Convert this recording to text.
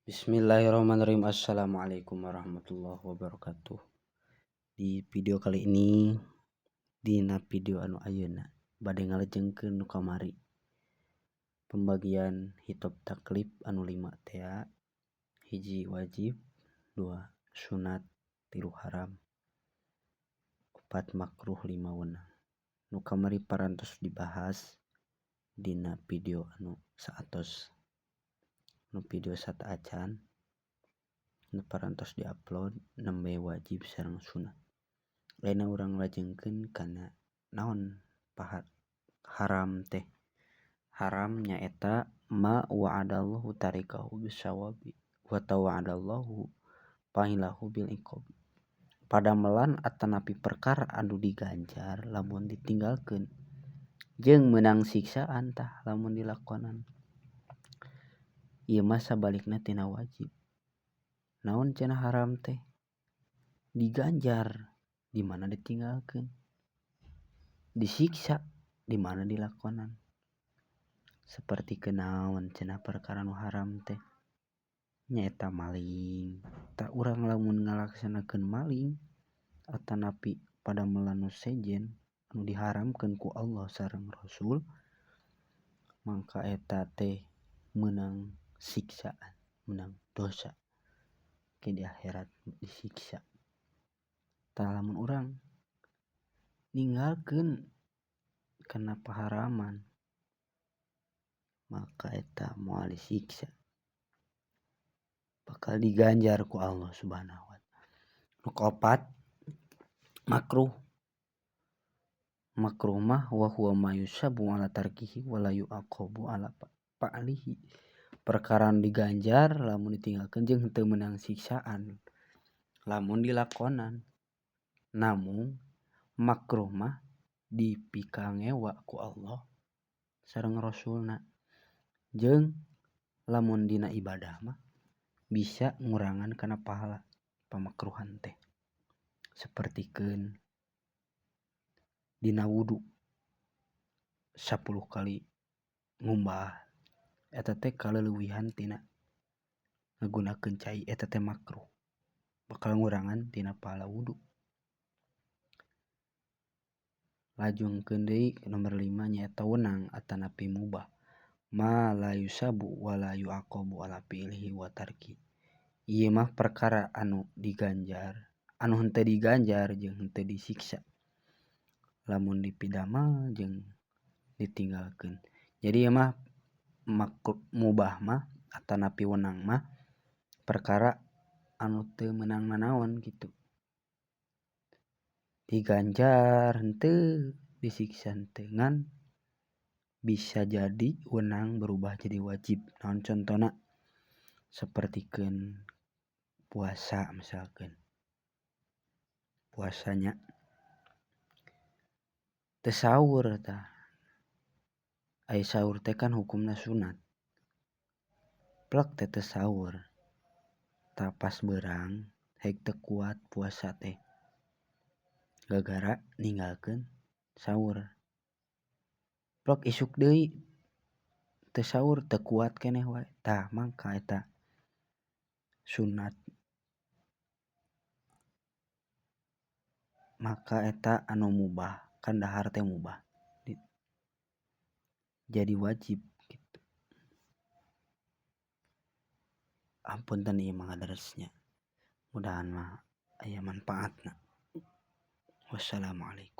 Bismillahirrahmanirrahim. Assalamualaikum warahmatullahi wabarakatuh. Di video kali ini dina video anu ayeuna bade ngalajengkeun nu kamari pembagian hitop taklif anu 5 teh: 1 wajib, 2 sunat, 3 haram, 4 makruh, 5 weunang. Nu kamari parantos dibahas dina video anu saatos. Nu video sata acan nu parantos diupload nembe wajib sareng sunat. Lainna urang lajengkeun kana naon haram teh. Haram nyaeta ma wa'adallahu tarikahu bisawabi wa tawa'adallahu fa'ilahu bil iqab. Padamelan atanapi perkara anu diganjar lamun ditinggalkeun jeung meunang siksaan tah lamun dilakonan. Ieu mah sabalikna tina wajib. Naon cenah haram teh? Diganjar di mana ditinggalkeun. Disiksa di mana dilakonan. Saperti kenaon cenah perkara nu haram teh? Nyaeta maling. Tak urang lamun ngalaksanakeun maling atanapi padamelan nu sejen anu diharamkeun ku Allah sareng Rasul, mangka eta teh meunang siksaan, meunang dosa ke di akhirat disiksa. Tah lamun urang ninggalkeun kana paharaman maka eta moal disiksa, bakal diganjar ku Allah Subhanahu wa taala. Nu kaopat makruh. Makruh mah wa huwa ma yusabu ala tarkihi wa la yu'aqabu ala fa'lihi. Perkara anu diganjar lamun ditinggalkeun jeung henteu meunang siksaan lamun dilakonan. Namun makruh mah dipikangewa ku Allah sareng Rasulna. Jeung lamun dina ibadah mah bisa ngurangan kana pahala pamakruhan teh. Sapertikeun dina wudu 10 kali ngumbah eta teh kaleuwihan tina ngagunakeun cai, eta teh makruh. Bakal ngurangan tina pahala wudu. Lajengkeun deui nomor 5 nyaeta weunang atanapi mubah. Ma la yusabu wa la yu'aqabu ala fi'lihi wa tarki. Ieu mah perkara anu diganjar, anu henteu diganjar jeung henteu disiksa lamun dipidamel jeung ditinggalkeun. Jadi ieu mah mubah mah atanapi weunang mah perkara anu teu meunang nanaon kitu. Diganjar henteu, disiksa henteu, ngan bisa jadi weunang berubah jadi wajib. Naon contona? Sapertikeun puasa misalkeun. Puasanya teu saur tah. Ai saur teh kan hukumna sunat. Plek teh teu saur. Tah pas beurang haik teu kuat puasa teh. Gara-gara ninggalkeun saur. Plek isuk deui teu saur teu kuat keneh wae. Tah mangka eta sunat. Maka eta anu mubah, kan dahar teh mubah. Jadi wajib kitu. Ampunten ieu mah ngadaresnya. Mudahan mah aya manpaatna. Wassalamualaikum.